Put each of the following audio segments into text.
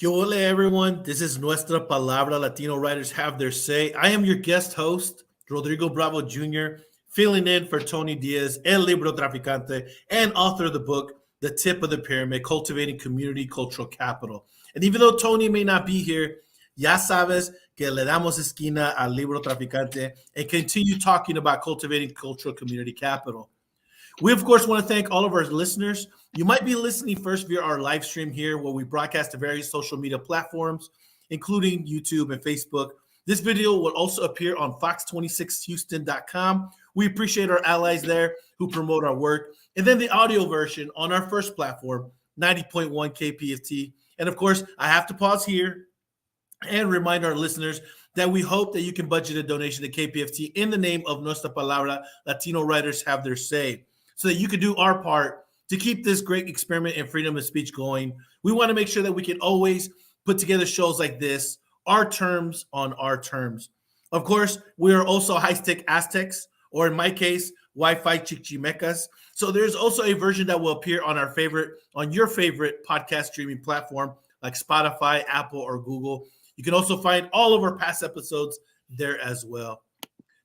Que ole, everyone. This is Nuestra Palabra. Latino writers have their say. I am your guest host, Rodrigo Bravo Jr., filling in for Tony Diaz, El Librotraficante, and author of the book, The Tip of the Pyramid, Cultivating Community Cultural Capital. And even though Tony may not be here, ya sabes que le damos esquina al Librotraficante and continue talking about cultivating cultural community capital. We, of course, want to thank all of our listeners. You might be listening first via our live stream here, where we broadcast to various social media platforms, including YouTube and Facebook. This video will also appear on fox26houston.com. We appreciate our allies there who promote our work. And then the audio version on our first platform, 90.1 KPFT. And of course, I have to pause here and remind our listeners that we hope that you can budget a donation to KPFT in the name of Nuestra Palabra. Latino writers have their say, so that you can do our part to keep this great experiment in freedom of speech going. We want to make sure that we can always put together shows like this, our terms on our terms. Of course, we are also high-tech Aztecs, or in my case, Wi-Fi Chichimecas. So there's also a version that will appear on your favorite podcast streaming platform like Spotify, Apple, or Google. You can also find all of our past episodes there as well.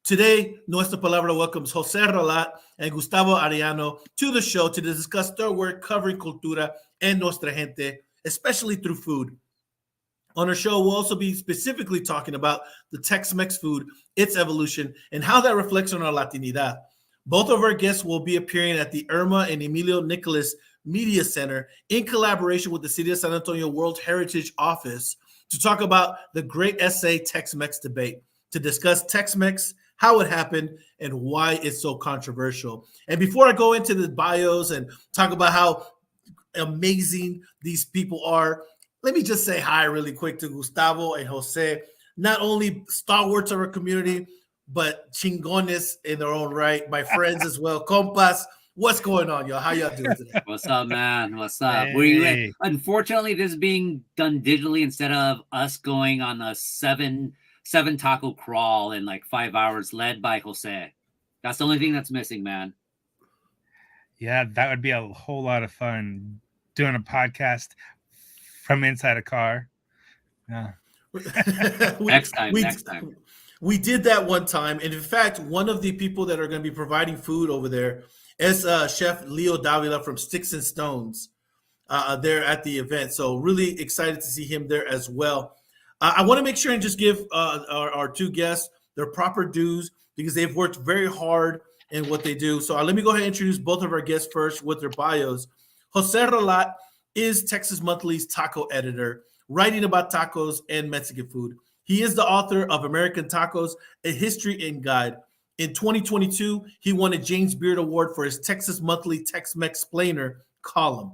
Today, Nuestra Palabra welcomes Jose Ralat and Gustavo Arellano to the show to discuss their work covering cultura and Nuestra Gente, especially through food. On our show, we'll also be specifically talking about the Tex Mex food, its evolution, and how that reflects on our Latinidad. Both of our guests will be appearing at the Irma and Emilio Nicolas Media Center in collaboration with the City of San Antonio World Heritage Office to talk about the Great SA Tex Mex debate, to discuss Tex Mex, how it happened, and why it's so controversial. And before I go into the bios and talk about how amazing these people are, let me just say hi really quick to Gustavo and Jose, not only stalwarts of our community, but chingones in their own right, my friends as well. Compas, what's going on, y'all? How y'all doing today? What's up, man? What's up? Hey. Unfortunately, this is being done digitally instead of us going on a seven taco crawl in like 5 hours, led by Jose. That's the only thing that's missing, man. Yeah, that would be a whole lot of fun, doing a podcast from inside a car. Yeah. Next time. We did that one time. And in fact, one of the people that are going to be providing food over there is Chef Leo Davila from Sticks and Stones there at the event. So really excited to see him there as well. I want to make sure and just give our two guests their proper dues because they've worked very hard in what they do. So let me go ahead and introduce both of our guests first with their bios. Jose Ralat is Texas Monthly's taco editor, writing about tacos and Mexican food. He is the author of American Tacos, A History and Guide. In 2022, he won a James Beard Award for his Texas Monthly Tex-Mex Explainer column.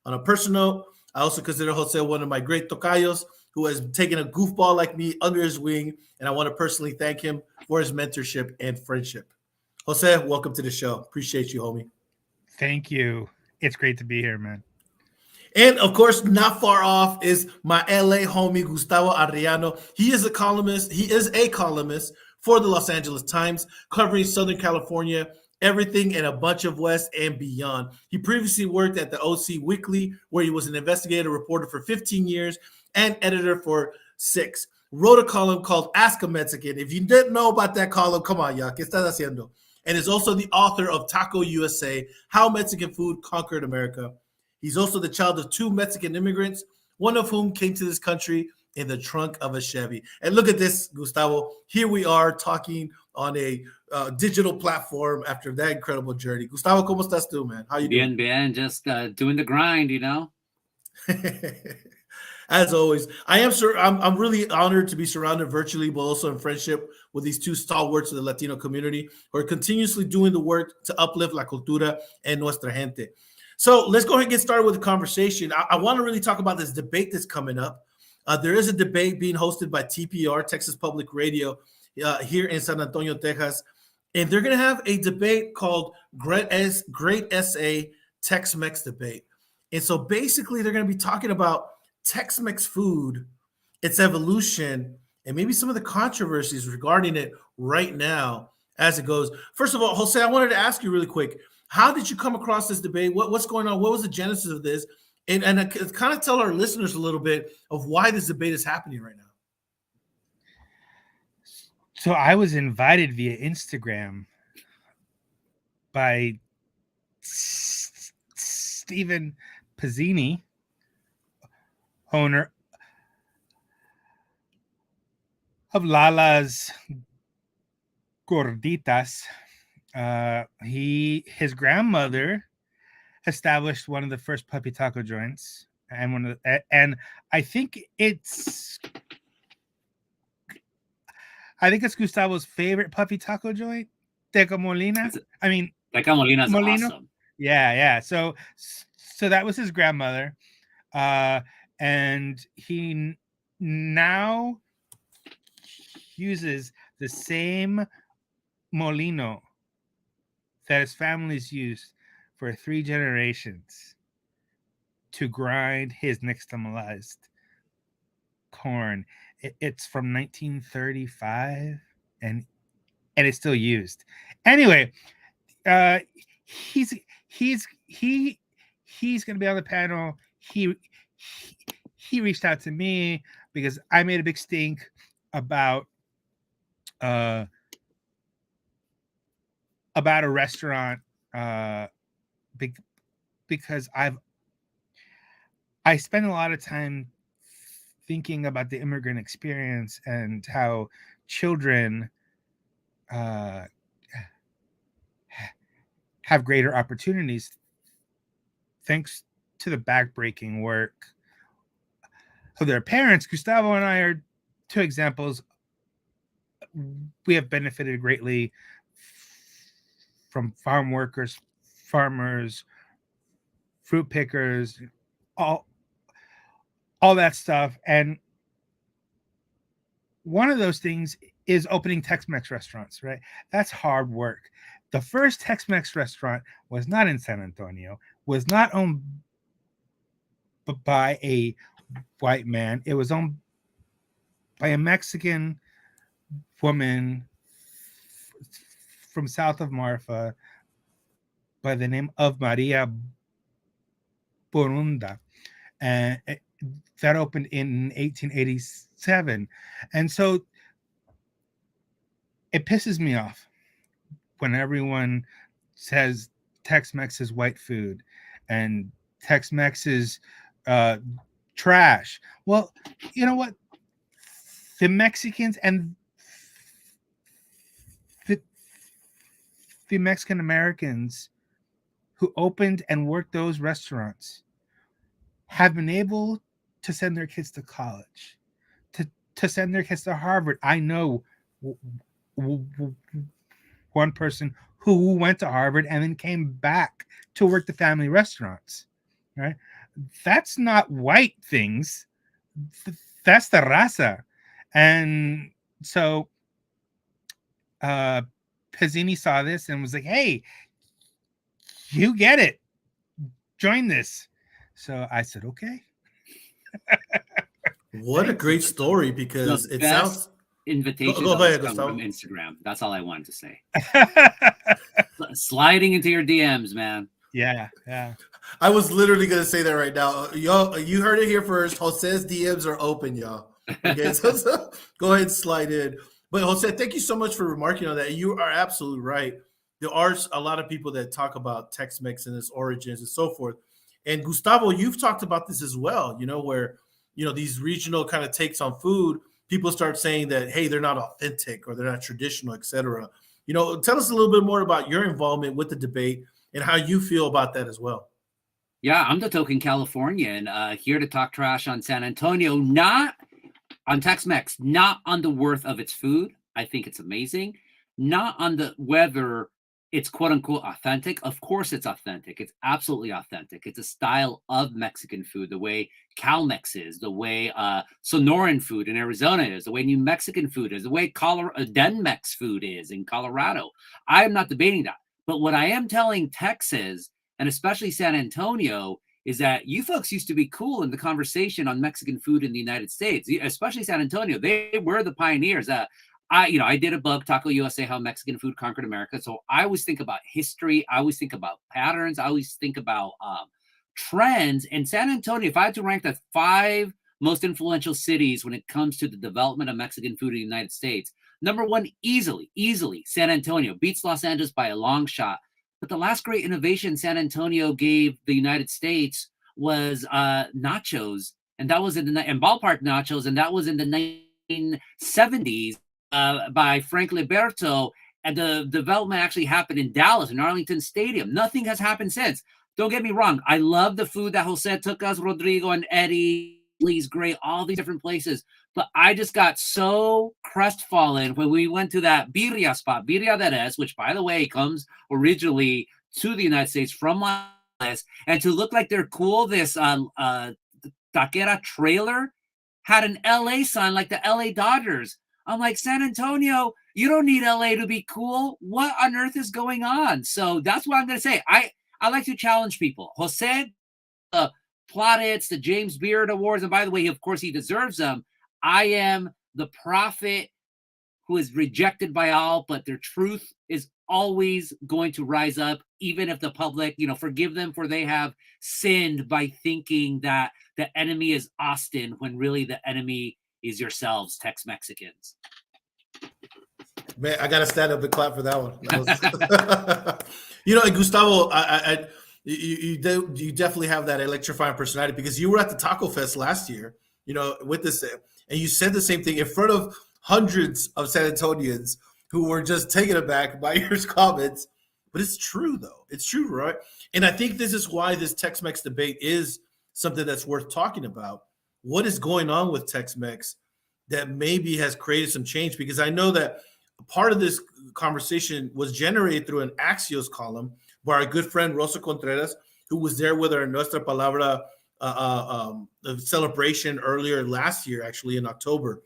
On a personal note, I also consider Jose one of my great tocayos who has taken a goofball like me under his wing, and I want to personally thank him for his mentorship and friendship. Jose, welcome to the show. Appreciate you, homie. Thank you. It's great to be here, man. And of course, not far off is my LA homie, Gustavo Arellano. He is a columnist for the Los Angeles Times, covering Southern California, everything and a bunch of West and beyond. He previously worked at the OC Weekly, where he was an investigative reporter for 15 years and editor for 6. Wrote a column called Ask a Mexican. If you didn't know about that column, come on, y'all. ¿Qué estás haciendo? And is also the author of Taco USA, How Mexican Food Conquered America. He's also the child of 2 Mexican immigrants, one of whom came to this country in the trunk of a Chevy. And look at this, Gustavo. Here we are talking on a digital platform after that incredible journey. Gustavo, ¿cómo estás tú, man? How you doing? Bien. Just doing the grind, you know? As always, I'm really honored to be surrounded virtually, but also in friendship with these 2 stalwarts of the Latino community who are continuously doing the work to uplift la cultura and nuestra gente. So let's go ahead and get started with the conversation. I want to really talk about this debate that's coming up. There is a debate being hosted by TPR, Texas Public Radio, here in San Antonio, Texas. And they're going to have a debate called Great SA Tex-Mex Debate. And so basically they're going to be talking about Tex-Mex food, its evolution, and maybe some of the controversies regarding it right now as it goes. First of all, Jose, I wanted to ask you really quick, how did you come across this debate? What's going on? What was the genesis of this? And kind of tell our listeners a little bit of why this debate is happening right now. So I was invited via Instagram by Stephen Pizzini, owner of Lala's Gorditas. His grandmother established one of the first puppy taco joints, and I think it's Gustavo's favorite puppy taco joint, Teca Molina. I mean, Teca Molina's Molino. awesome. Yeah. So that was his grandmother, and he now uses the same molino that his family's used for 3 generations to grind his nixtamalized corn. It's from 1935, and it's still used. Anyway, he's going to be on the panel. He reached out to me because I made a big stink about a restaurant, because I spend a lot of time thinking about the immigrant experience and how children have greater opportunities thanks to the backbreaking work of their parents. Gustavo and I are 2 examples. We have benefited greatly from farm workers, farmers, fruit pickers, all that stuff. And one of those things is opening Tex Mex restaurants, right? That's hard work. The first Tex Mex restaurant was not in San Antonio, was not owned by a white man. It was owned by a Mexican woman from south of Marfa by the name of Maria Borunda. And that opened in 1887. And so it pisses me off when everyone says Tex-Mex is white food and Tex-Mex is trash. Well, you know what? The Mexicans and the Mexican Americans who opened and worked those restaurants have been able to send their kids to college, to send their kids to Harvard. I know one person who went to Harvard and then came back to work the family restaurants, right? That's not white things. That's the raza. And so Pizzini saw this and was like, hey, you get it. Join this. So I said, okay. What a great story, because it sounds... Invitations Go ahead, come Gustavo. from Instagram. That's all I wanted to say. Sliding into your DMs, man. Yeah. I was literally going to say that right now. Y'all, you heard it here first. Jose's DMs are open, y'all. Okay, so go ahead and slide in. But Jose, thank you so much for remarking on that. You are absolutely right. There are a lot of people that talk about Tex-Mex and its origins and so forth. And Gustavo, you've talked about this as well, where, these regional kind of takes on food, people start saying that, hey, they're not authentic or they're not traditional, etc. Tell us a little bit more about your involvement with the debate and how you feel about that as well. Yeah, I'm the token Californian, here to talk trash on San Antonio, not on Tex-Mex, not on the worth of its food. I think it's amazing. Not on the whether it's quote unquote authentic. Of course it's authentic. It's absolutely authentic. It's a style of Mexican food, the way Cal-Mex is, the way Sonoran food in Arizona is, the way New Mexican food is, the way Denmex food is in Colorado. I am not debating that. But what I am telling Texas, and especially San Antonio, is that you folks used to be cool in the conversation on Mexican food in the United States, especially San Antonio. They were the pioneers. I did a book, Taco USA, How Mexican Food Conquered America. So I always think about history. I always think about patterns. I always think about trends. And San Antonio, if I had to rank the 5 most influential cities when it comes to the development of Mexican food in the United States, number 1, easily, San Antonio beats Los Angeles by a long shot. But the last great innovation San Antonio gave the United States was nachos, and that was in the and ballpark nachos, and that was in the 1970s by Frank Liberto. And the development actually happened in Dallas, in Arlington Stadium. Nothing has happened since. Don't get me wrong. I love the food that Jose took us, Rodrigo and Eddie. He's great, all these different places. But I just got so crestfallen when we went to that birria spot, Birria de Res, which, by the way, comes originally to the United States from Los Angeles. And to look like they're cool, this taquera trailer had an LA sign like the LA Dodgers. I'm like, San Antonio, you don't need LA to be cool. What on earth is going on? So that's what I'm going to say. I like to challenge people. Jose, plaudits, the James Beard Awards, and by the way, of course, he deserves them. I am the prophet who is rejected by all, but their truth is always going to rise up, even if the public, forgive them for they have sinned by thinking that the enemy is Austin when really the enemy is yourselves, Tex Mexicans. Man, I gotta stand up and clap for that one. That was... Gustavo, you definitely have that electrifying personality, because you were at the Taco Fest last year, with this, and you said the same thing in front of hundreds of San Antonians who were just taken aback by your comments. But it's true, though. It's true, right? And I think this is why this Tex-Mex debate is something that's worth talking about. What is going on with Tex-Mex that maybe has created some change? Because I know that part of this conversation was generated through an Axios column by our good friend Rosa Contreras, who was there with our Nuestra Palabra celebration earlier last year, actually in October.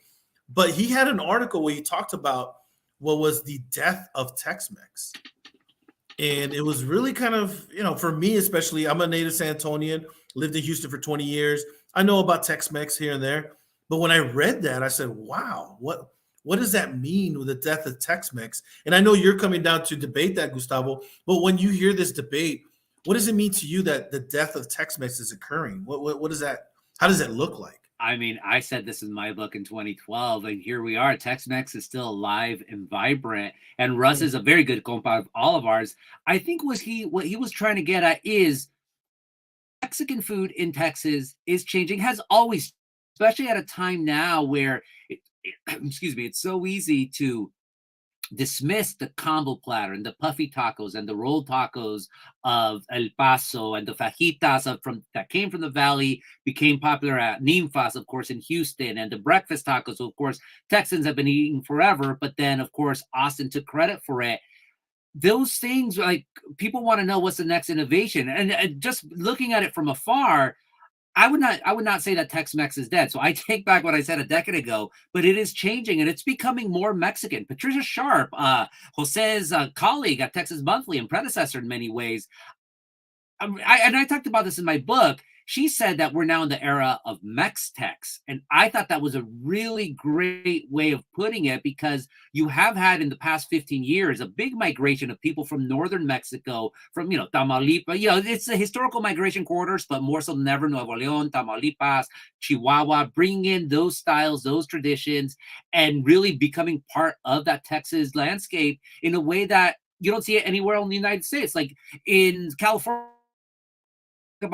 But he had an article where he talked about what was the death of Tex-Mex. And it was really kind of, for me especially, I'm a native San Antonian, lived in Houston for 20 years. I know about Tex-Mex here and there. But when I read that, I said, wow, what does that mean with the death of Tex-Mex? And I know you're coming down to debate that, Gustavo, but when you hear this debate, what does it mean to you that the death of Tex-Mex is occurring? What is that? How does it look like? I mean, I said this in my book in 2012, and here we are. Tex-Mex is still alive and vibrant, and Russ is a very good compa of all of ours. I think what he was trying to get at is Mexican food in Texas is changing, has always, especially at a time now where, it's so easy to dismiss the combo platter and the puffy tacos and the rolled tacos of El Paso and the fajitas that came from the valley, became popular at Ninfas, of course, in Houston, and the breakfast tacos, of course, Texans have been eating forever, but then, of course, Austin took credit for it. Those things, like, people want to know what's the next innovation, and just looking at it from afar, I would not say that Tex-Mex is dead. So I take back what I said a decade ago, but it is changing and it's becoming more Mexican. Patricia Sharp, Jose's colleague at Texas Monthly and predecessor in many ways, I talked about this in my book. She said that we're now in the era of Mex-Tex. And I thought that was a really great way of putting it, because you have had in the past 15 years a big migration of people from northern Mexico, from, Tamaulipas. It's the historical migration corridors, but more so than ever, Nuevo León, Tamaulipas, Chihuahua, bringing in those styles, those traditions, and really becoming part of that Texas landscape in a way that you don't see it anywhere in the United States. Like in California,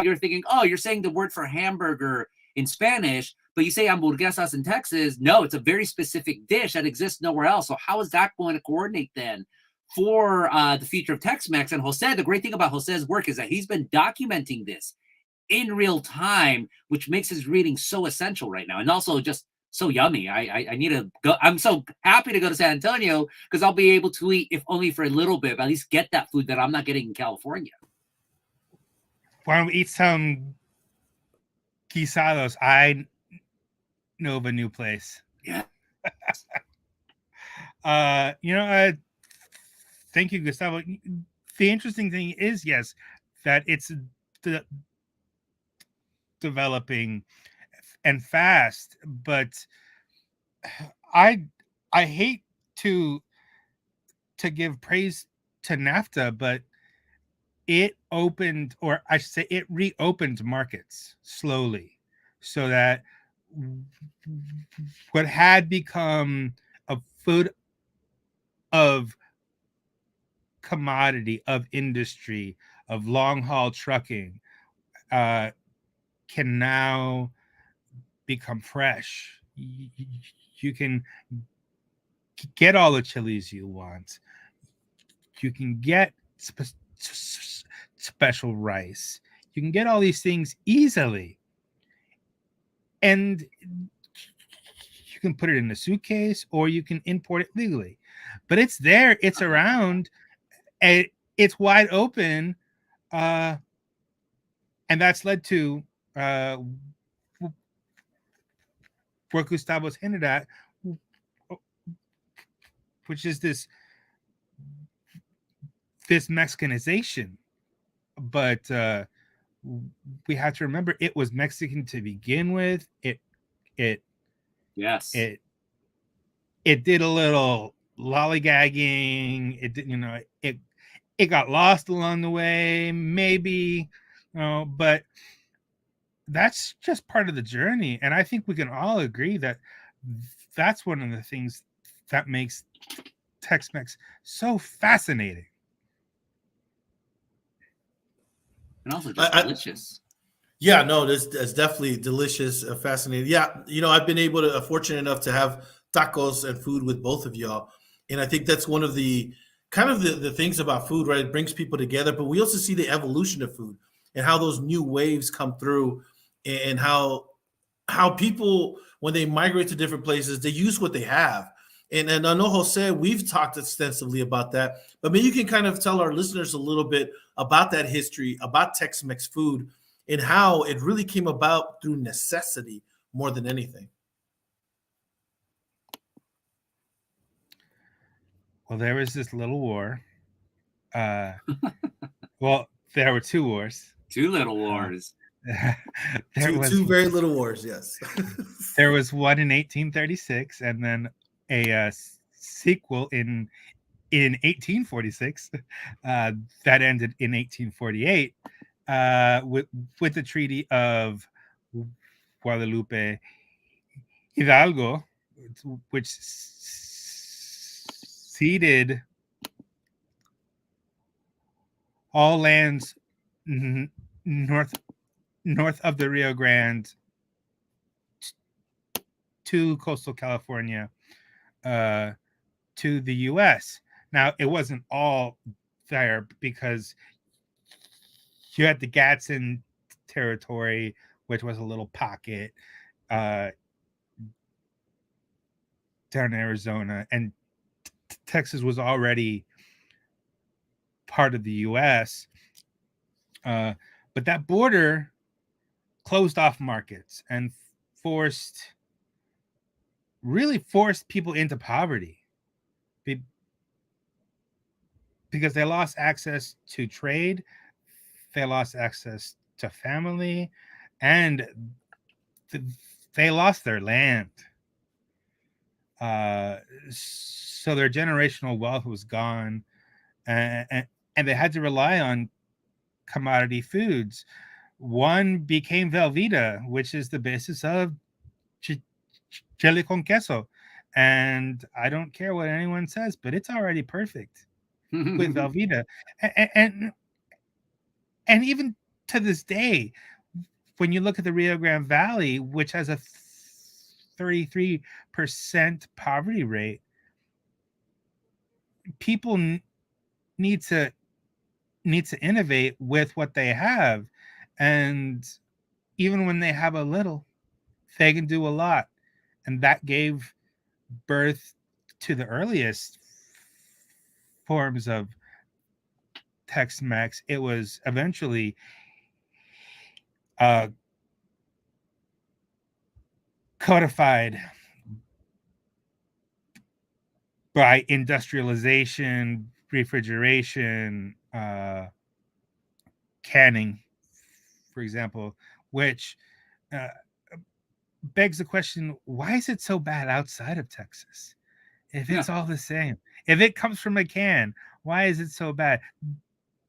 you're thinking, oh, you're saying the word for hamburger in Spanish, but you say hamburguesas in Texas. No, it's a very specific dish that exists nowhere else. So how is that going to coordinate then for the future of Tex-Mex? And Jose, the great thing about Jose's work is that he's been documenting this in real time, which makes his reading so essential right now, and also just so yummy. I need to go. I'm so happy to go to San Antonio because I'll be able to eat, if only for a little bit, but at least get that food that I'm not getting in California. Why don't we eat some guisados? I know of a new place. Yeah. Thank you, Gustavo. The interesting thing is, yes, that it's developing and fast, but I hate to give praise to NAFTA, but it opened, or I should say, it reopened markets slowly, so that what had become a food of commodity, of industry, of long haul trucking, can now become fresh. You can get all the chilies you want. You can get special rice. You can get all these things easily. And you can put it in a suitcase, or you can import it legally. But it's there, it's around, and it's wide open. And that's led to what Gustavo's hinted at, which is this Mexicanization. But we have to remember, it was Mexican to begin with. It Yes. It did a little lollygagging. It did, it got lost along the way, maybe, but that's just part of the journey. And I think we can all agree that that's one of the things that makes Tex Mex so fascinating. And also just delicious. Yeah, no, that's definitely delicious, fascinating. Yeah, I've been fortunate enough to have tacos and food with both of y'all, and I think that's one of the kind of the things about food, right? It brings people together, but we also see the evolution of food and how those new waves come through, and how people, when they migrate to different places, they use what they have. And I know, Jose, we've talked extensively about that, but maybe you can kind of tell our listeners a little bit about that history, about Tex-Mex food, and how it really came about through necessity more than anything. Well, there was this little war. Well, there were two wars. Two little wars. Two very little wars, yes. There was one in 1836, and then a sequel in 1846 that ended in 1848 with the Treaty of Guadalupe Hidalgo, which ceded all lands north of the Rio Grande to coastal California, to the U.S. Now, it wasn't all there, because you had the Gadsden territory, which was a little pocket down in Arizona, and Texas was already part of the U.S. But that border closed off markets and really forced people into poverty, because they lost access to trade, they lost access to family, and they lost their land. So their generational wealth was gone, and they had to rely on commodity foods. One became Velveeta, which is the basis of chili con queso. And I don't care what anyone says, but it's already perfect with Velveeta. And even to this day, when you look at the Rio Grande Valley, which has a 33% poverty rate, people need to innovate with what they have. And even when they have a little, they can do a lot. And that gave birth to the earliest forms of Tex-Mex. It was eventually codified by industrialization, refrigeration, canning, for example, which begs the question, why is it so bad outside of Texas? If it's all the same, if it comes from a can, why is it so bad?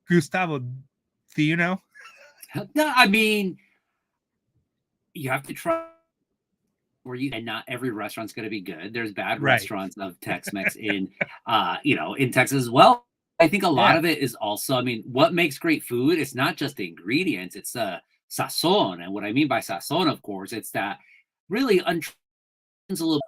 Gustavo, do you know? No, I mean, you have to try and not every restaurant's going to be good. There's bad Right. restaurants of Tex-Mex in, in Texas as well. I think a lot of it is also, I mean, what makes great food? It's not just the ingredients, it's the sazon. And what I mean by sazon, of course, it's that really untranslatable.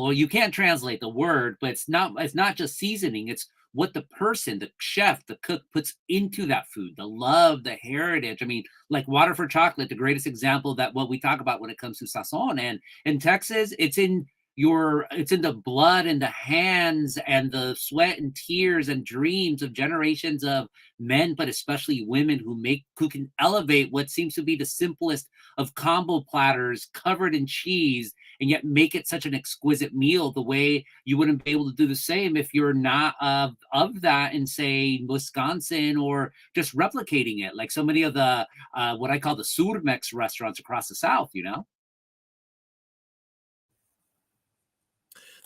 Well, you can't translate the word, but it's not just seasoning. It's what the person, the chef, the cook puts into that food, the love, the heritage. I mean, like water for chocolate, the greatest example that what we talk about when it comes to sazon. And in Texas, it's in the blood and the hands and the sweat and tears and dreams of generations of men, but especially women who can elevate what seems to be the simplest of combo platters covered in cheese and yet make it such an exquisite meal the way you wouldn't be able to do the same if you're not of that in, say, Wisconsin, or just replicating it like so many of the what I call the Surmex restaurants across the South,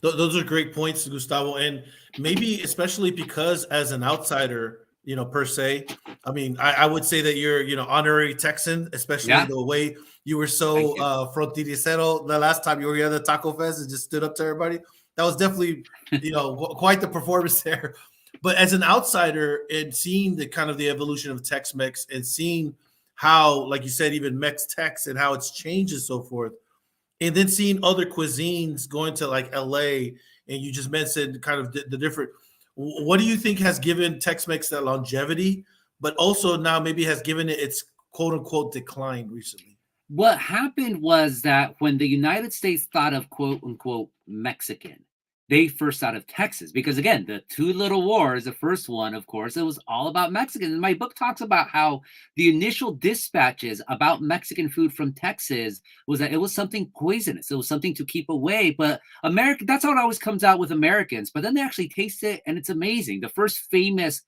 Those are great points, Gustavo, and maybe especially because as an outsider, per se, I mean, I would say that you're, honorary Texan, especially the way you were so frontericero the last time you were here at the Taco Fest and just stood up to everybody. That was definitely, quite the performance there. But as an outsider and seeing the kind of the evolution of Tex-Mex and seeing how, like you said, even Mex-Tex and how it's changed and so forth, and then seeing other cuisines going to like LA, and you just mentioned kind of the different. What do you think has given Tex-Mex that longevity, but also now maybe has given it its quote unquote decline recently? What happened was that when the United States thought of quote unquote Mexican, they first thought of Texas, because again, the two little wars, the first one, of course, it was all about Mexicans. And my book talks about how the initial dispatches about Mexican food from Texas was that it was something poisonous. It was something to keep away. But America, that's how it always comes out with Americans. But then they actually taste it, and it's amazing. The first famous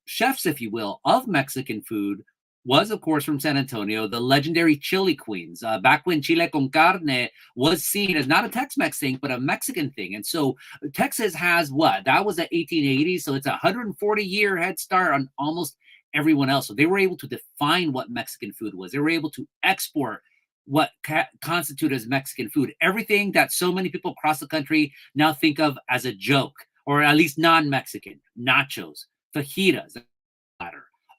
chefs, if you will, of Mexican food was, of course, from San Antonio, the legendary chili queens. Back when chile con carne was seen as not a Tex-Mex thing, but a Mexican thing. And so Texas has what? That was the 1880s. So it's a 140-year head start on almost everyone else. So they were able to define what Mexican food was. They were able to export what constituted as Mexican food. Everything that so many people across the country now think of as a joke, or at least non-Mexican: nachos, fajitas,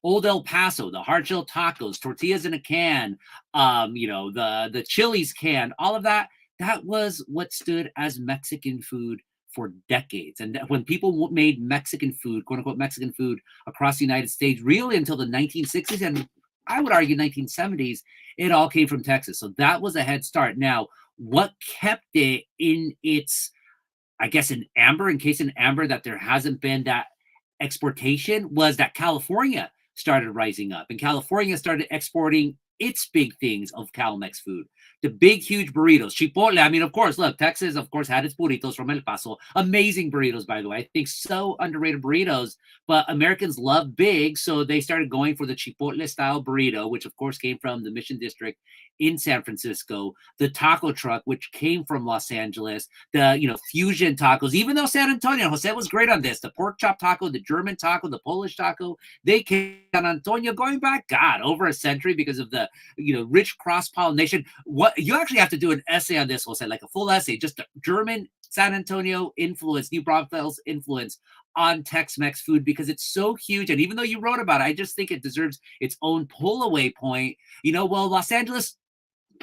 Old El Paso, the hard shell tacos, tortillas in a can, the chilies can, all of that. That was what stood as Mexican food for decades. And when people made Mexican food, quote unquote Mexican food, across the United States, really until the 1960s, and I would argue 1970s, it all came from Texas. So that was a head start. Now, what kept it in its, I guess, in case in amber, that there hasn't been that exportation, was that California started rising up, and California started exporting its big things of Cal-Mex food. The big, huge burritos, chipotle. I mean, of course, look, Texas, of course, had its burritos from El Paso. Amazing burritos, by the way. I think so underrated burritos, but Americans love big, so they started going for the chipotle-style burrito, which, of course, came from the Mission District in San Francisco. The taco truck, which came from Los Angeles. The, fusion tacos, even though San Antonio, Jose was great on this. The pork chop taco, the German taco, the Polish taco, they came San Antonio going back, God, over a century because of the, rich cross-pollination. What you actually have to do an essay on this, Jose, like a full essay, just the German San Antonio influence, New Braunfels influence on Tex-Mex food, because it's so huge. And even though you wrote about it, I just think it deserves its own pull-away point.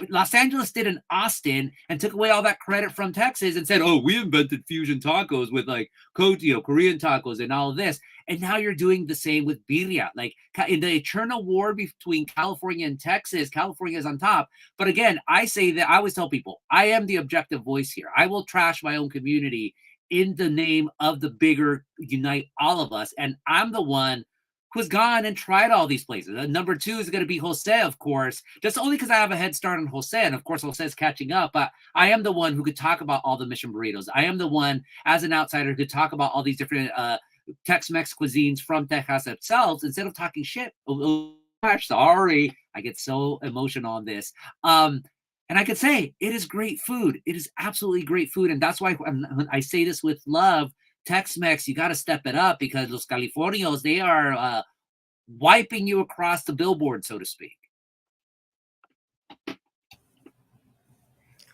Los Angeles did in Austin and took away all that credit from Texas and said, oh, we invented fusion tacos with like Korean tacos and all of this. And now you're doing the same with birria. Like in the eternal war between California and Texas, California is on top. But again, I say that I always tell people, I am the objective voice here. I will trash my own community in the name of the bigger unite all of us. And I'm the one who's gone and tried all these places. Number two is going to be Jose, of course, just only because I have a head start on Jose. And of course, Jose is catching up. But I am the one who could talk about all the Mission burritos. I am the one, as an outsider, who could talk about all these different Tex-Mex cuisines from Texas themselves instead of talking shit. Oh, gosh, sorry. I get so emotional on this. And I could say it is great food. It is absolutely great food. And that's why when I say this with love, Tex-Mex, you got to step it up because Los Californios, they are wiping you across the billboard, so to speak.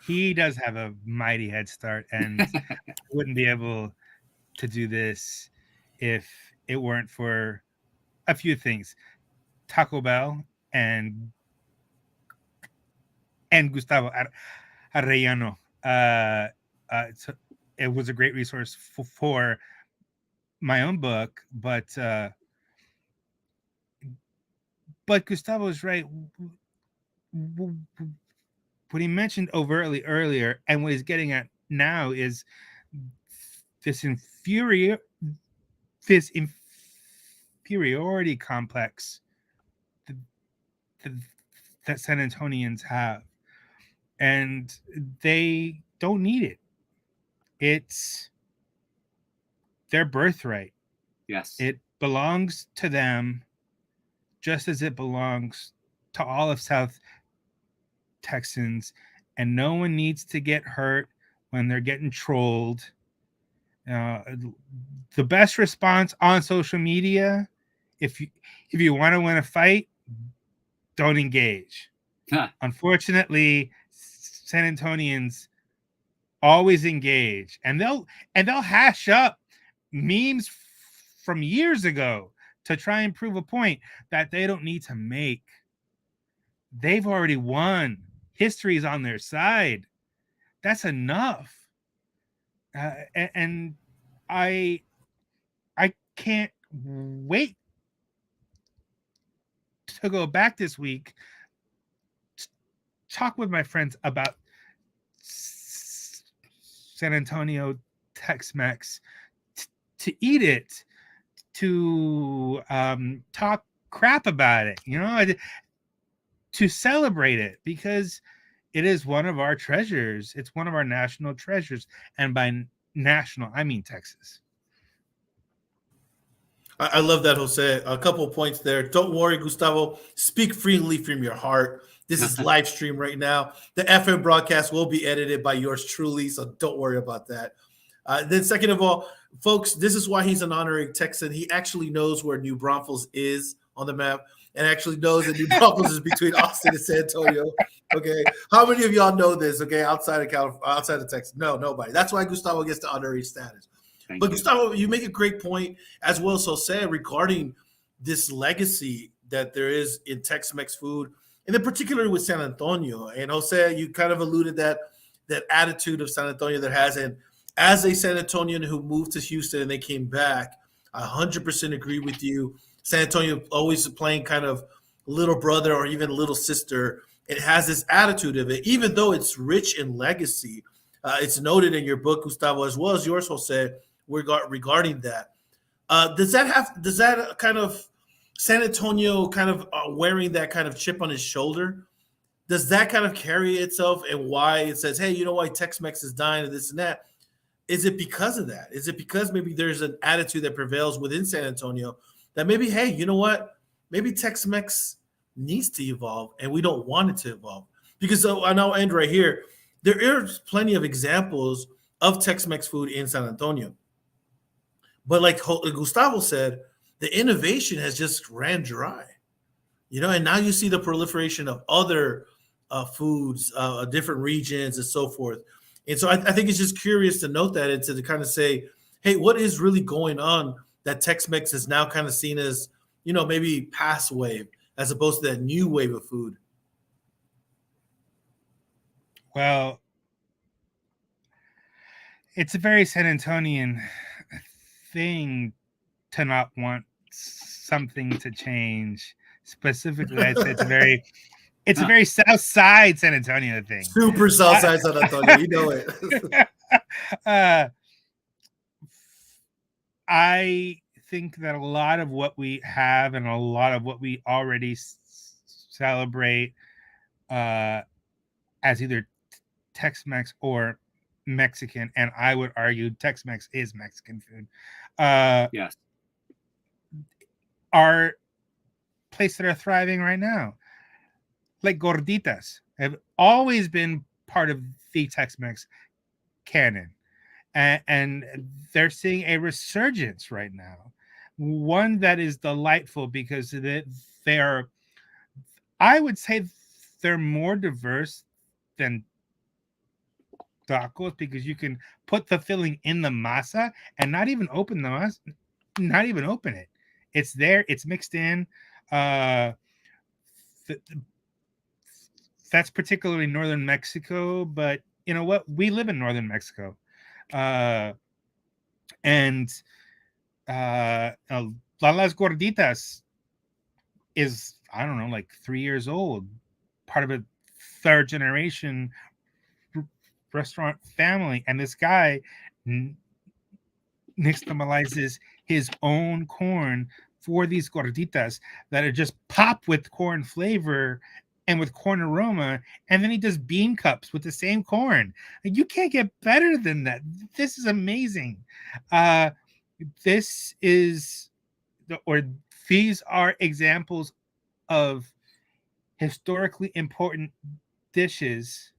He does have a mighty head start, and wouldn't be able to do this if it weren't for a few things: Taco Bell and Gustavo Arellano. So it was a great resource for my own book, but Gustavo is right. What he mentioned overtly earlier, and what he's getting at now, is this inferiority complex that San Antonians have, and they don't need it. It's their birthright. Yes. It belongs to them just as it belongs to all of South Texans, and no one needs to get hurt when they're getting trolled. The best response on social media, if you want to win a fight, don't engage. Huh. Unfortunately, San Antonians always engage, and they'll hash up memes from years ago to try and prove a point that they don't need to make. They've already won. History is on their side. That's enough. And I can't wait to go back this week, talk with my friends about San Antonio Tex-Mex, to eat it, to talk crap about it, to celebrate it, because it is one of our treasures. It's one of our national treasures. And by national, I mean Texas. I love that, Jose. A couple of points there. Don't worry, Gustavo. Speak freely from your heart. This is live stream right now. The FM broadcast will be edited by yours truly, so don't worry about that. Then second of all, folks, this is why he's an honorary Texan. He actually knows where New Braunfels is on the map, and actually knows that New Braunfels is between Austin and San Antonio. Okay, how many of y'all know this? Okay, outside of California, outside of Texas, no, nobody. That's why Gustavo gets the honorary status. But Gustavo, you make a great point as well, so say, regarding this legacy that there is in Tex-Mex food, and then particularly with San Antonio. And Jose, you kind of alluded that attitude of San Antonio that has, and as a San Antonian who moved to Houston and they came back, I 100% agree with you. San Antonio always playing kind of little brother or even little sister. It has this attitude of it, even though it's rich in legacy. It's noted in your book, Gustavo, as well as yours, Jose, regarding that. Does that kind of San Antonio kind of wearing that kind of chip on his shoulder? Does that kind of carry itself, and why it says, hey, you know why Tex-Mex is dying and this and that? Is it because of that? Is it because maybe there's an attitude that prevails within San Antonio that maybe, hey, you know what? Maybe Tex-Mex needs to evolve and we don't want it to evolve. Because and I'll end right here. There is plenty of examples of Tex-Mex food in San Antonio. But like Gustavo said, the innovation has just ran dry, and now you see the proliferation of other foods, different regions and so forth. And so I think it's just curious to note that and to kind of say, hey, what is really going on that Tex-Mex is now kind of seen as, maybe past wave as opposed to that new wave of food? Well, it's a very San Antonian thing to not want something to change. Specifically, I'd say it's a very South Side San Antonio thing. Super South Side San Antonio, you know it. I think that a lot of what we have and a lot of what we already celebrate as either Tex-Mex or Mexican, and I would argue Tex-Mex is Mexican food. Yes, are places that are thriving right now, like gorditas, have always been part of the Tex-Mex canon, and they're seeing a resurgence right now, one that is delightful because they're, I would say, they're more diverse than tacos because you can put the filling in the masa and not even open the masa, not even open it. It's there. It's mixed in. That's particularly northern Mexico, but you know what? We live in northern Mexico, and Las Gorditas is, I don't know, like 3 years old, part of a third generation restaurant family, and this guy nixtamalizes his own corn for these gorditas that are just pop with corn flavor and with corn aroma, and then he does bean cups with the same corn. You can't get better than that. This is amazing. This is or these are examples of historically important dishes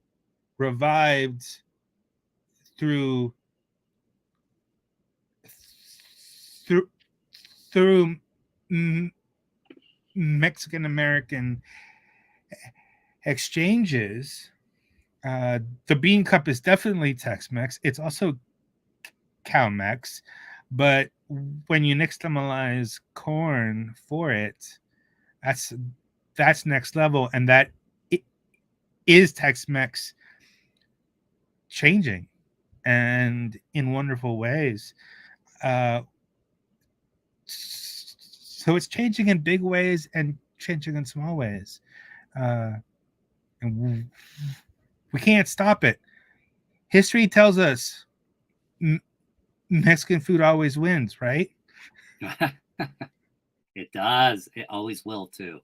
revived through Mexican American exchanges. The bean cup is definitely Tex Mex. It's also Cal Mex, but when you nixtamalize corn for it, that's next level, and that is Tex Mex changing, and in wonderful ways. So it's changing in big ways and changing in small ways. And we can't stop it. History tells us Mexican food always wins, right? It does. It always will too.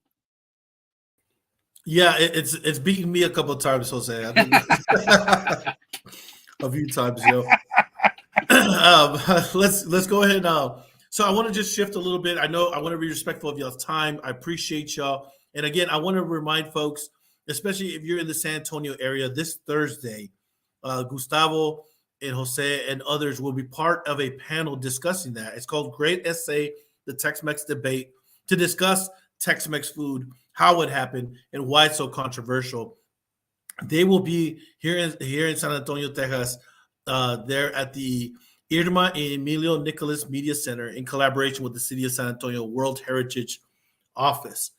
Yeah, it's beaten me a couple of times, Jose. I think a few times, let's go ahead now. So I want to just shift a little bit. I know I want to be respectful of y'all's time. I appreciate y'all. And again, I want to remind folks, especially if you're in the San Antonio area, this Thursday, Gustavo and Jose and others will be part of a panel discussing that. It's called Great Essay, the Tex-Mex Debate, to discuss Tex-Mex food, how it happened, and why it's so controversial. They will be here in San Antonio, Texas. They're at the Irma and Emilio Nicolas Media Center in collaboration with the City of San Antonio World Heritage Office.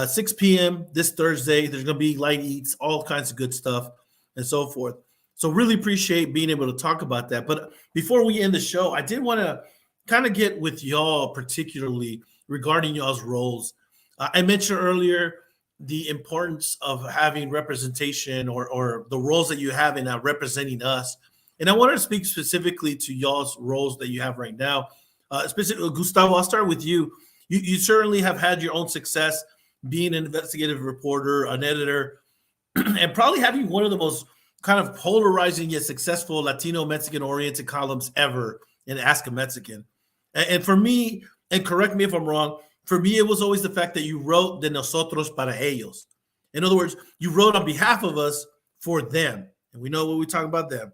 6 p.m. this Thursday. There's going to be light eats, all kinds of good stuff, and so forth. So really appreciate being able to talk about that. But before we end the show, I did want to kind of get with y'all, particularly regarding y'all's roles. I mentioned earlier the importance of having representation or the roles that you have in representing us. And I want to speak specifically to y'all's roles that you have right now. Specifically, Gustavo, I'll start with you. You certainly have had your own success being an investigative reporter, an editor, and probably having one of the most kind of polarizing yet successful Latino Mexican-oriented columns ever in Ask a Mexican. And for me, and correct me if I'm wrong, for me, it was always the fact that you wrote de nosotros para ellos. In other words, you wrote on behalf of us for them. And we know what we talk about them.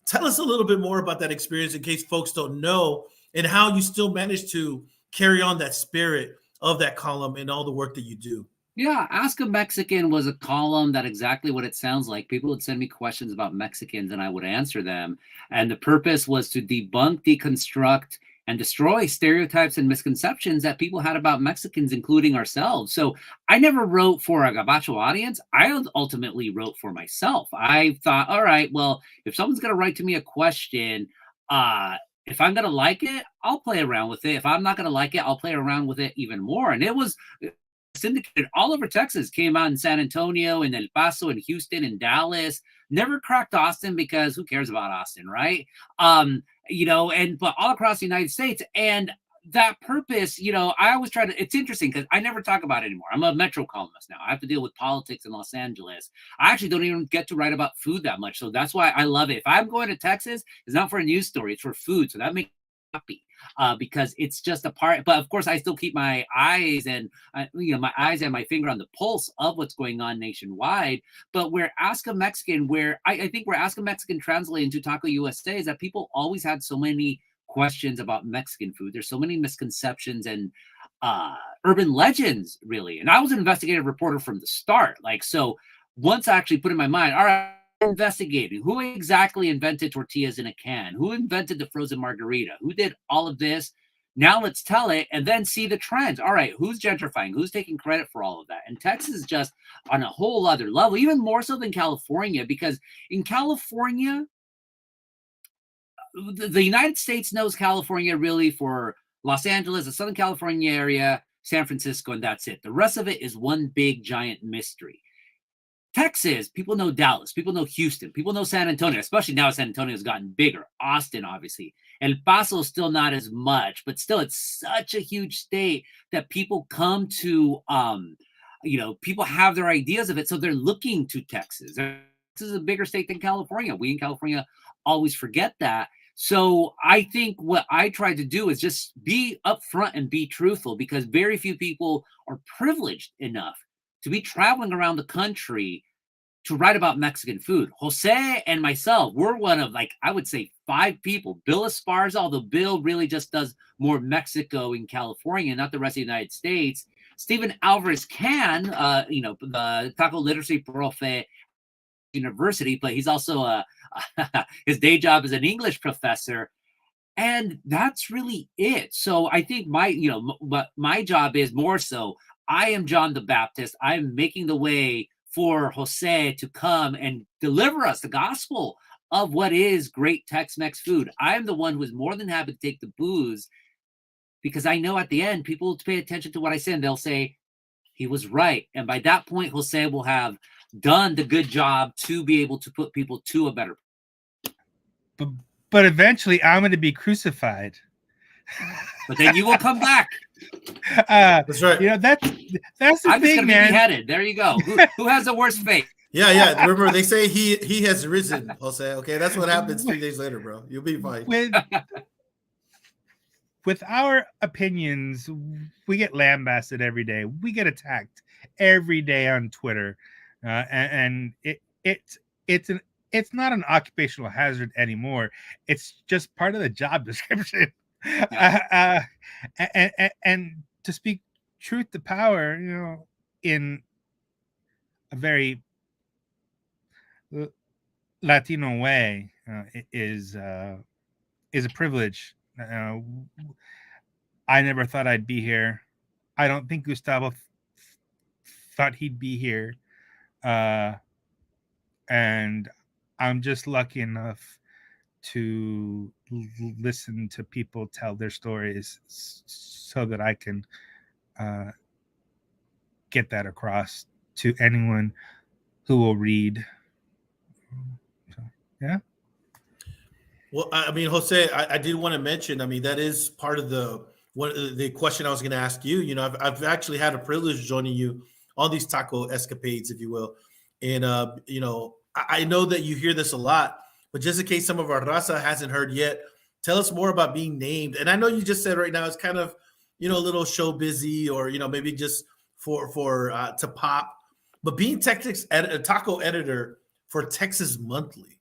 Tell us a little bit more about that experience in case folks don't know, and how you still managed to carry on that spirit of that column and all the work that you do. Yeah, Ask a Mexican was a column that exactly what it sounds like. People would send me questions about Mexicans and I would answer them. And the purpose was to debunk, deconstruct, and destroy stereotypes and misconceptions that people had about Mexicans, including ourselves. So I never wrote for a Gabacho audience. I ultimately wrote for myself. I thought, all right, well, if someone's going to write to me a question, if I'm going to like it, I'll play around with it. If I'm not going to like it, I'll play around with it even more. And it was syndicated all over Texas, came out in San Antonio, in El Paso, in Houston, in Dallas. Never cracked Austin because who cares about Austin, right? But all across the United States. And that purpose, I always try to, it's interesting because I never talk about it anymore. I'm a Metro columnist now. I have to deal with politics in Los Angeles. I actually don't even get to write about food that much. So that's why I love it. If I'm going to Texas, it's not for a news story, it's for food. So that makes me happy. because it's just a part. But of course, I still keep my eyes and my finger on the pulse of what's going on nationwide. But where Ask a Mexican, where I think where Ask a Mexican translated into Taco USA is that people always had so many questions about Mexican food. There's so many misconceptions and urban legends, really. And I was an investigative reporter from the start. Like, so once I actually put in my mind, all right, investigating who exactly invented tortillas in a can, who invented the frozen margarita, who did all of this. Now let's tell it and then see the trends. All right, who's gentrifying? Who's taking credit for all of that? And Texas is just on a whole other level, even more so than California, because in California, the United States knows California really for Los Angeles, the Southern California area, San Francisco, and that's it. The rest of it is one big giant mystery. Texas, people know Dallas, people know Houston, people know San Antonio, especially now San Antonio has gotten bigger. Austin, obviously. El Paso is still not as much, but still it's such a huge state that people come to, people have their ideas of it, so they're looking to Texas. Texas is a bigger state than California. We in California always forget that. So I think what I try to do is just be upfront and be truthful, because very few people are privileged enough to be traveling around the country to write about Mexican food. Jose and myself, we're one of, like, I would say 5 people. Bill Esparza, although Bill really just does more Mexico in California, not the rest of the United States. Stephen Alvarez can, the taco literacy profe university, but he's also his day job is an English professor. And that's really it. So I think my job is more so, I am John the Baptist. I'm making the way for Jose to come and deliver us the gospel of what is great Tex-Mex food. I'm the one who is more than happy to take the booze, because I know at the end, people will pay attention to what I say and they'll say, he was right. And by that point, Jose will have done the good job to be able to put people to a better place. But eventually I'm going to be crucified. But then you will come back. That's right. That's the I'm thing, just man. Be beheaded. There you go. Who has the worst fate? Yeah. Remember, they say he has risen, Jose. Okay, that's what happens 3 days later, bro. You'll be fine. With our opinions, we get lambasted every day. We get attacked every day on Twitter, and it's not an occupational hazard anymore. It's just part of the job description. Yeah. And to speak truth to power, in a very Latino way, is a privilege. I never thought I'd be here. I don't think Gustavo thought he'd be here. And I'm just lucky enough to listen to people tell their stories so that I can get that across to anyone who will read. So, yeah. Well, I mean, Jose, I did want to mention, I mean, that is part of the question I was going to ask you. I've actually had a privilege joining you on these taco escapades, if you will. And, I know that you hear this a lot, but just in case some of our raza hasn't heard yet, tell us more about being named. And I know you just said right now it's kind of, a little show busy, or, maybe just for to pop, but being taco editor for Texas Monthly,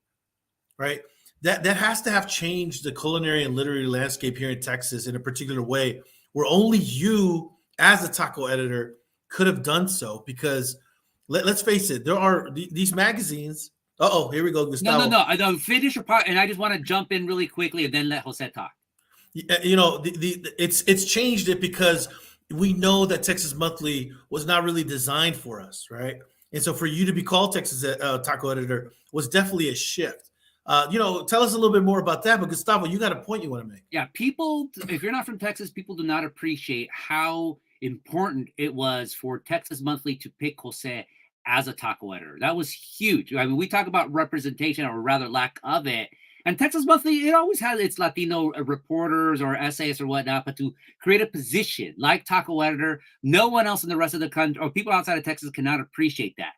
right? That has to have changed the culinary and literary landscape here in Texas in a particular way, where only you as a taco editor could have done so, because let's face it, there are these magazines. Here we go, Gustavo. No. I don't finish your part, and I just want to jump in really quickly and then let Jose talk. It's changed it because we know that Texas Monthly was not really designed for us, right? And so for you to be called Texas taco editor was definitely a shift. Tell us a little bit more about that. But Gustavo, you got a point you want to make. Yeah, people, if you're not from Texas, people do not appreciate how important it was for Texas Monthly to pick Jose as a taco editor. That was huge. I mean, we talk about representation, or rather lack of it. And Texas Monthly, it always has its Latino reporters or essayists or whatnot, but to create a position like taco editor, no one else in the rest of the country, or people outside of Texas, cannot appreciate that.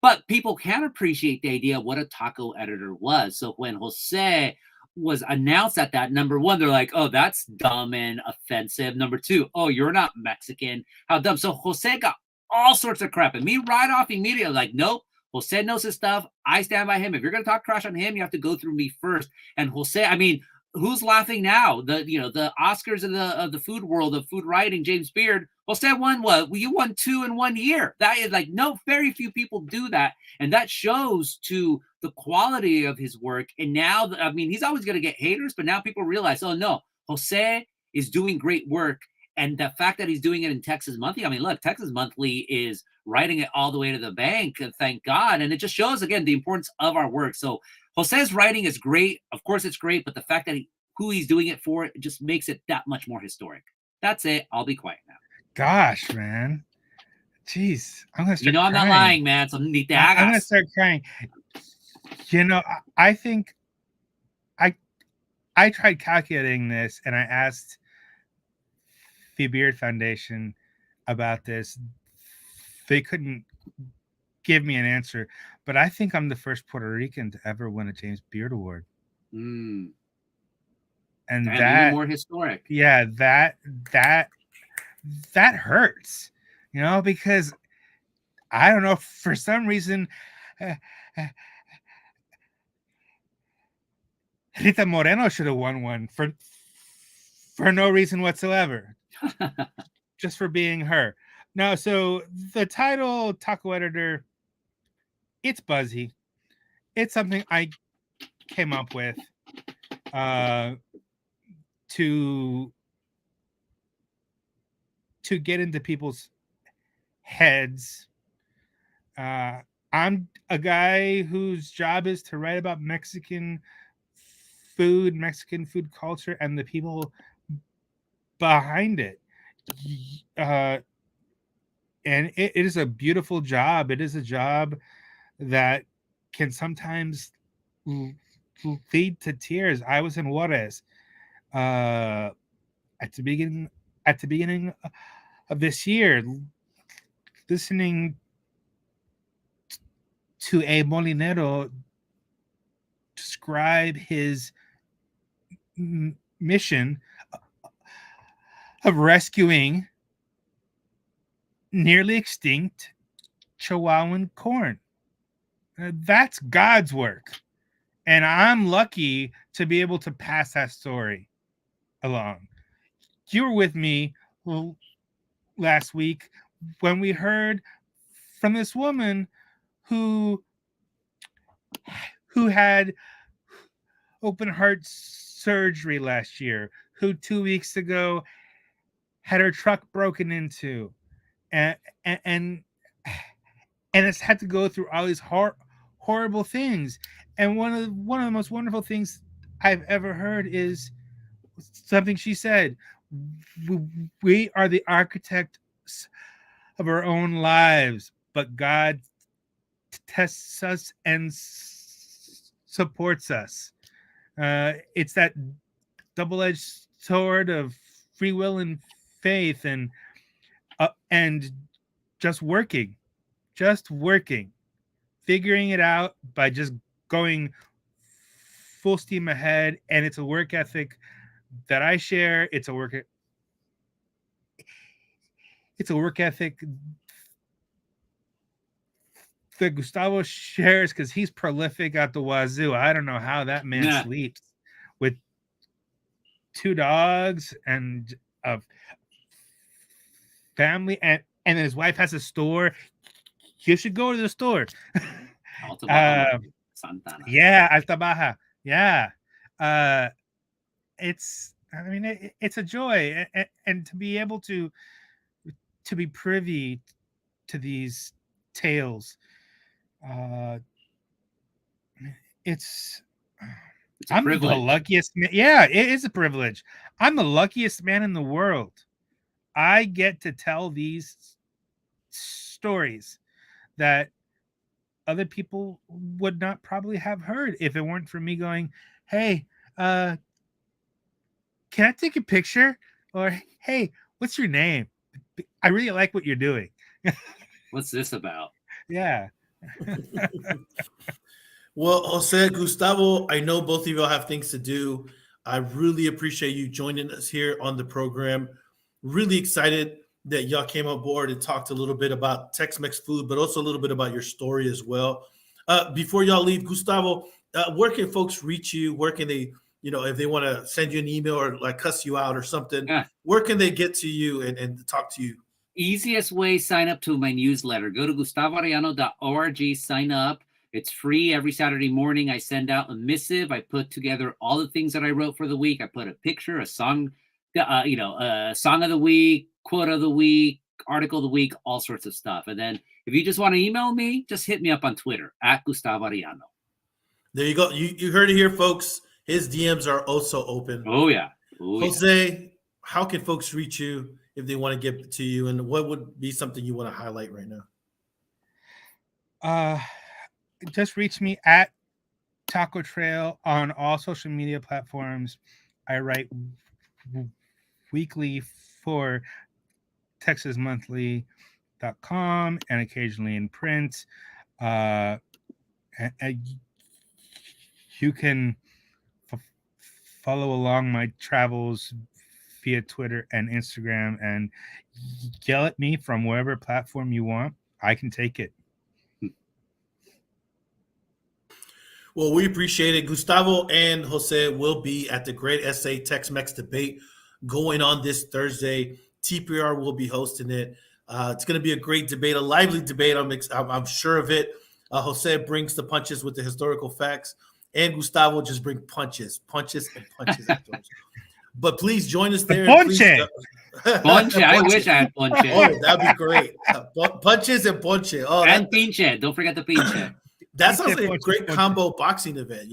But people can appreciate the idea of what a taco editor was. So when Jose was announced at that, number one, they're like, oh, that's dumb and offensive. Number two, oh, you're not Mexican. How dumb. So Jose got all sorts of crap. And me right off immediately, like, nope, Jose knows his stuff. I stand by him. If you're going to talk trash on him, you have to go through me first. And Jose, I mean, who's laughing now? The Oscars of the food world, of food writing, James Beard. Jose won what? Well, you won 2 in 1 year. That is like, no, very few people do that. And that shows to the quality of his work. And now, I mean, he's always going to get haters, but now people realize, oh no, Jose is doing great work. And the fact that he's doing it in Texas Monthly, I mean, look, Texas Monthly is writing it all the way to the bank, thank God. And it just shows, again, the importance of our work. So Jose's writing is great. Of course, it's great, but the fact that who he's doing it for, it just makes it that much more historic. That's it. I'll be quiet now. Gosh, man. Jeez. I'm going to start I'm crying. not lying, man. So I'm going to start crying. I think I tried calculating this, and I asked the Beard Foundation about this. They couldn't give me an answer, but I think I'm the first Puerto Rican to ever win a James Beard Award. And that even more historic. Yeah, that hurts, because I don't know, for some reason Rita Moreno should have won one for no reason whatsoever. Just for being her. No, so the title Taco Editor, it's buzzy. It's something I came up with to get into people's heads. I'm a guy whose job is to write about Mexican food culture, and the people behind it. And it is a beautiful job. It is a job that can sometimes lead to tears. I was in Juarez at the beginning of this year, listening to a molinero describe his mission of rescuing nearly extinct Chihuahuan corn. That's God's work. And I'm lucky to be able to pass that story along. You were with me last week when we heard from this woman who had open heart surgery last year, who 2 weeks ago had her truck broken into, and it's had to go through all these horrible things. And one of the most wonderful things I've ever heard is something she said: we are the architects of our own lives, but God tests us and supports us. It's that double-edged sword of free will and faith, and just working, figuring it out by just going full steam ahead. And it's a work ethic that I share. It's a work ethic that Gustavo shares, because he's prolific at the wazoo. I don't know how that man sleeps with 2 dogs and a family, and his wife has a store. You should go to the store. Santana. Yeah, Alta Baja. Yeah. It's a joy, and to be able to be privy to these tales. I'm the luckiest man. Yeah, it is a privilege. I'm the luckiest man in the world. I get to tell these stories that other people would not probably have heard if it weren't for me going, hey, can I take a picture? Or, hey, what's your name? I really like what you're doing. What's this about? Yeah. Well, Jose, Gustavo, I know both of you all have things to do. I really appreciate you joining us here on the program. Really excited that y'all came on board and talked a little bit about Tex-Mex food, but also a little bit about your story as well. Before y'all leave, Gustavo, where can folks reach you? Where can they, if they want to send you an email or like cuss you out or something, Yeah. where can they get to you and talk to you? Easiest way, sign up to my newsletter. Go to gustavoarellano.org, sign up. It's free. Every Saturday morning, I send out a missive. I put together all the things that I wrote for the week. I put a picture, a song, a song of the week, quote of the week, article of the week, all sorts of stuff. And then if you just want to email me, just hit me up on Twitter at Gustavo Arellano. There you go. You heard it here, folks. His DMs are also open. Oh, yeah. Jose, how can folks reach you if they want to get to you? And what would be something you want to highlight right now? Just reach me at Taco Trail on all social media platforms. I write weekly for TexasMonthly.com and occasionally in print. And you can follow along my travels via Twitter and Instagram and yell at me from wherever platform you want. I can take it. Well, we appreciate it. Gustavo and Jose will be at the Great SA Tex-Mex debate going on this Thursday. TPR will be hosting it. It's going to be a great debate, a lively debate. I'm sure of it. Jose brings the punches with the historical facts, and Gustavo just brings punches afterwards. But please join us there. Ponche. Ponche. I wish I had ponche. Oh, that'd be great. Punches and ponche. Oh, and pinche. Don't forget the pinche. That sounds like a great combo boxing event.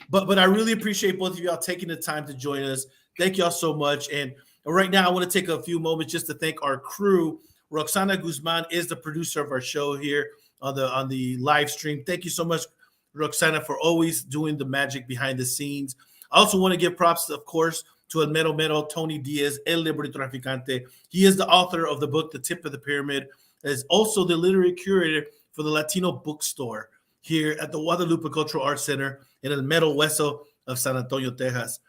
But I really appreciate both of y'all taking the time to join us. Thank y'all so much. And right now, I want to take a few moments just to thank our crew. Roxana Guzman is the producer of our show here on the live stream. Thank you so much, Roxana, for always doing the magic behind the scenes. I also want to give props, of course, to El Mero Mero, Tony Diaz, El Librotraficante. He is the author of the book, The Tip of the Pyramid, is also the literary curator for the Latino bookstore here at the Guadalupe Cultural Arts Center in El Mero Hueso of San Antonio, Texas.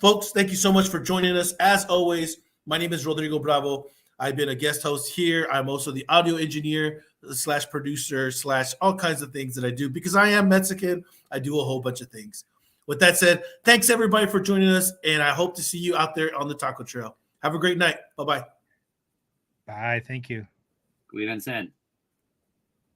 Folks, thank you so much for joining us. As always, my name is Rodrigo Bravo. I've been a guest host here. I'm also the audio engineer / producer / all kinds of things that I do. Because I am Mexican, I do a whole bunch of things. With that said, thanks everybody for joining us, and I hope to see you out there on the Taco Trail. Have a great night. Bye-bye. Bye. Thank you. Cuídense.